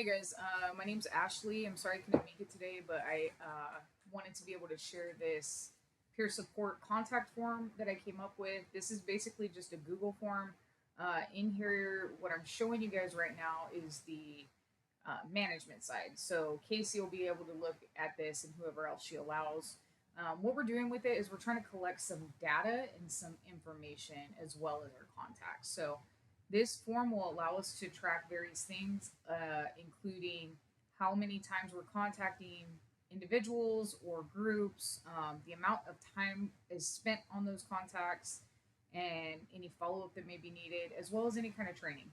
guys, my name's Ashley. I'm sorry I couldn't make it today, but I wanted to be able to share this peer support contact form that I came up with. This is basically just a Google form. In here, what I'm showing you guys right now is the management side. So Casey will be able to look at this and whoever else she allows. What we're doing with it is we're trying to collect some data and some information as well as our contacts. So this form will allow us to track various things, including how many times we're contacting individuals or groups, the amount of time is spent on those contacts, and any follow up that may be needed, as well as any kind of training.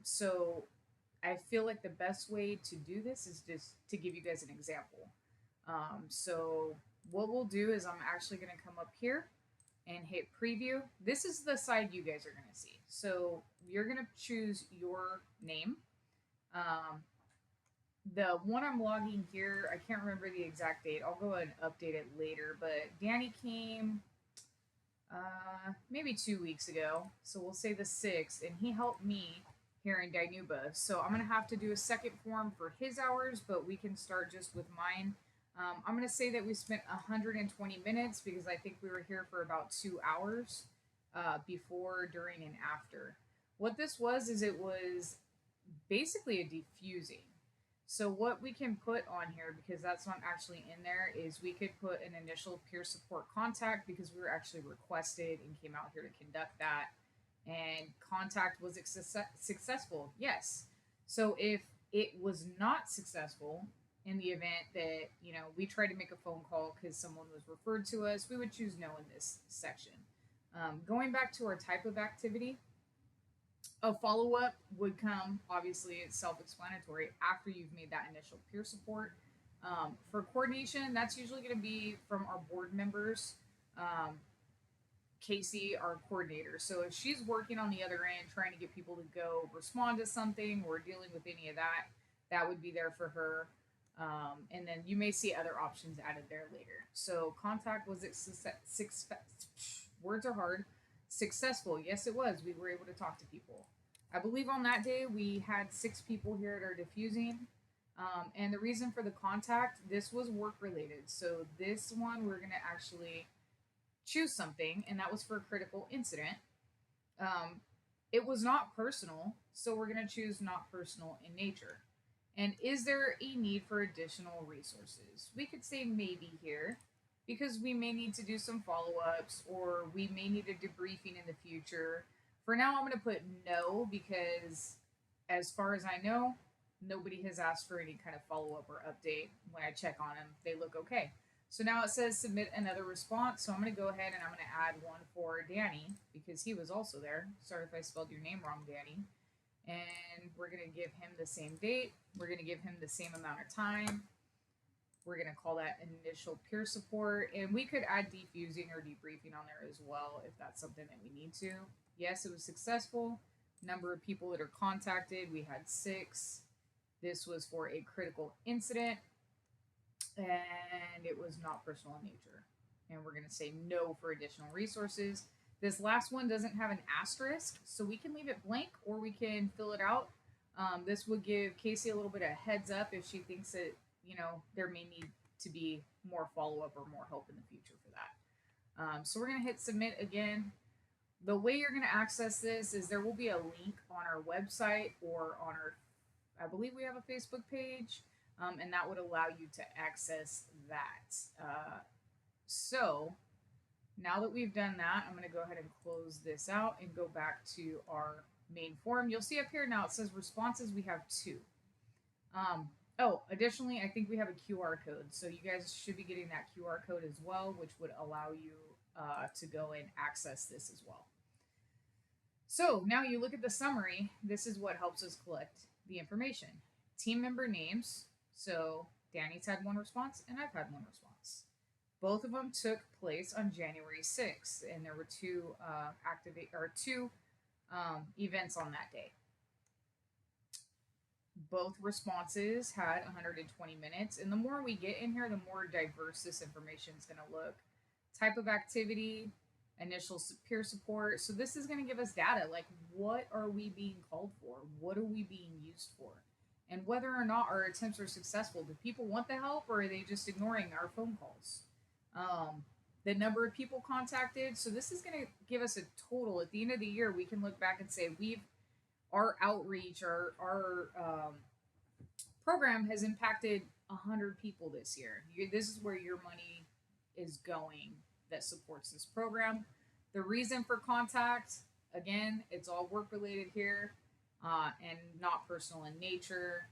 So I feel like the best way to do this is just to give you guys an example. So what we'll do is I'm actually going to come up here and hit preview. This is the side you guys are going to see. So you're going to choose your name. Um, the one I'm logging here, I can't remember the exact date. I'll go ahead and update it later. But Danny came maybe 2 weeks ago. So we'll say the 6th, and he helped me here in Dinuba. So I'm going to have to do a second form for his hours, but we can start just with mine. I'm going to say that we spent 120 minutes because I think we were here for about 2 hours before, during, and after. What this was is it was basically a defusing. So what we can put on here, because that's not actually in there, is we could put an initial peer support contact because we were actually requested and came out here to conduct that. And contact was successful. Yes. So if it was not successful, in the event that we tried to make a phone call because someone was referred to us, we would choose no in this section. Going back to our type of activity, a follow up would come, obviously, it's self explanatory, after you've made that initial peer support. For coordination, that's usually going to be from our board members. Casey, our coordinator. So if she's working on the other end, trying to get people to go respond to something or dealing with any of that, that would be there for her. And then you may see other options added there later. So contact was words are hard. Successful. Yes, it was. We were able to talk to people. I believe on that day we had 6 people here at our diffusing. And the reason for the contact, this was work related. So this one we're going to actually choose something, and that was for a critical incident. Um, it was not personal, so we're going to choose not personal in nature. And is there a need for additional resources? We could say maybe here because we may need to do some follow ups or we may need a debriefing in the future. For now, I'm going to put no because, as far as I know, nobody has asked for any kind of follow up or update. When I check on them, they look okay. So now it says submit another response. So I'm going to go ahead and I'm going to add one for Danny because he was also there. Sorry if I spelled your name wrong, Danny. And we're going to give him the same date. We're going to give him the same amount of time. We're going to call that initial peer support. And we could add defusing or debriefing on there as well if that's something that we need to. Yes, it was successful. Number of people that are contacted, we had 6. This was for a critical incident. And it was not personal in nature. And we're going to say no for additional resources. This last one doesn't have an asterisk, so we can leave it blank or we can fill it out. This would give Casey a little bit of heads up if she thinks that, there may need to be more follow up or more help in the future for that. So we're going to hit submit again. The way you're going to access this is there will be a link on our website or on our, I believe we have a Facebook page, and that would allow you to access that. So now that we've done that, I'm going to go ahead and close this out and go back to our main form. You'll see up here now it says responses. We have 2. Additionally, I think we have a QR code. So you guys should be getting that QR code as well, which would allow you to go and access this as well. So now you look at the summary. This is what helps us collect the information. Team member names. So Danny's had one response and I've had one response. Both of them took place on January 6th, and there were 2 events on that day. Both responses had 120 minutes, and the more we get in here, the more diverse this information is going to look. Type of activity, initial peer support. So this is going to give us data like what are we being called for? What are we being used for? and whether or not our attempts are successful. Do people want the help, or are they just ignoring our phone calls? Um, the number of people contacted. So this is going to give us a total at the end of the year. We can look back and say we've our outreach, our program has impacted 100 people this year. This is where your money is going that supports this program. The reason for contact, again, it's all work related here, and not personal in nature.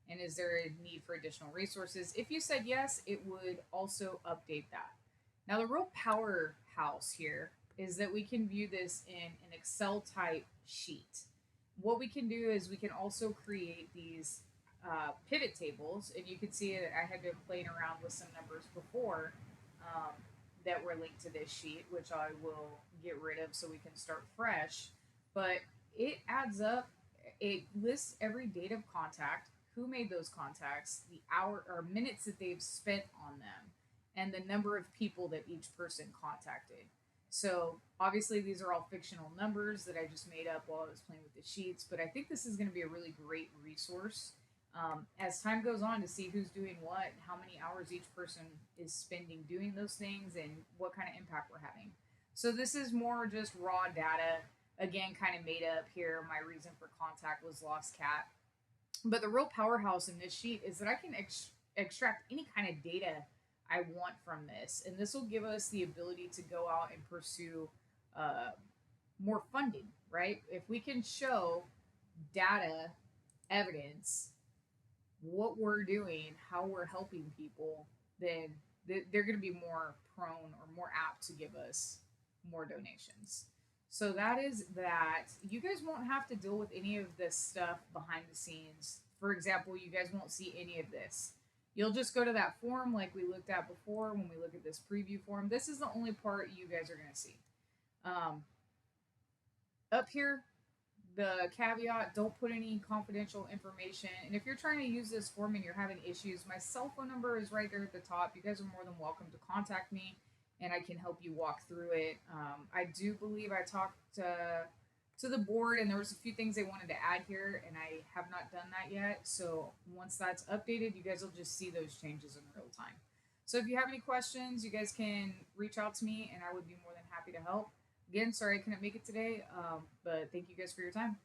And is there a need for additional resources? If you said yes, it would also update that. Now, the real powerhouse here is that we can view this in an Excel type sheet. What we can do is we can also create these pivot tables, and you can see it. I had been playing around with some numbers before, um, that were linked to this sheet, which I will get rid of so we can start fresh. But it adds up. It lists every date of contact, who made those contacts, the hour or minutes that they've spent on them, and the number of people that each person contacted. So obviously these are all fictional numbers that I just made up while I was playing with the sheets, but I think this is going to be a really great resource, as time goes on, to see who's doing what, how many hours each person is spending doing those things, and what kind of impact we're having. So this is more just raw data. Again, kind of made up here. My reason for contact was lost cat. But the real powerhouse in this sheet is that I can extract any kind of data I want from this. And this will give us the ability to go out and pursue uh, more funding, right? If we can show data, evidence, what we're doing, how we're helping people, then they're going to be more prone or more apt to give us more donations. So that is that. You guys won't have to deal with any of this stuff behind the scenes. For example, you guys won't see any of this. You'll just go to that form like we looked at before when we look at this preview form. This is the only part you guys are going to see. Um, Up here, the caveat, don't put any confidential information. And if you're trying to use this form and you're having issues, my cell phone number is right there at the top. You guys are more than welcome to contact me, and I can help you walk through it. I do believe I talked to the board, and there was a few things they wanted to add here, and I have not done that yet. So once that's updated, you guys will just see those changes in real time. So if you have any questions, you guys can reach out to me, and I would be more than happy to help. Again, sorry I couldn't make it today, but thank you guys for your time.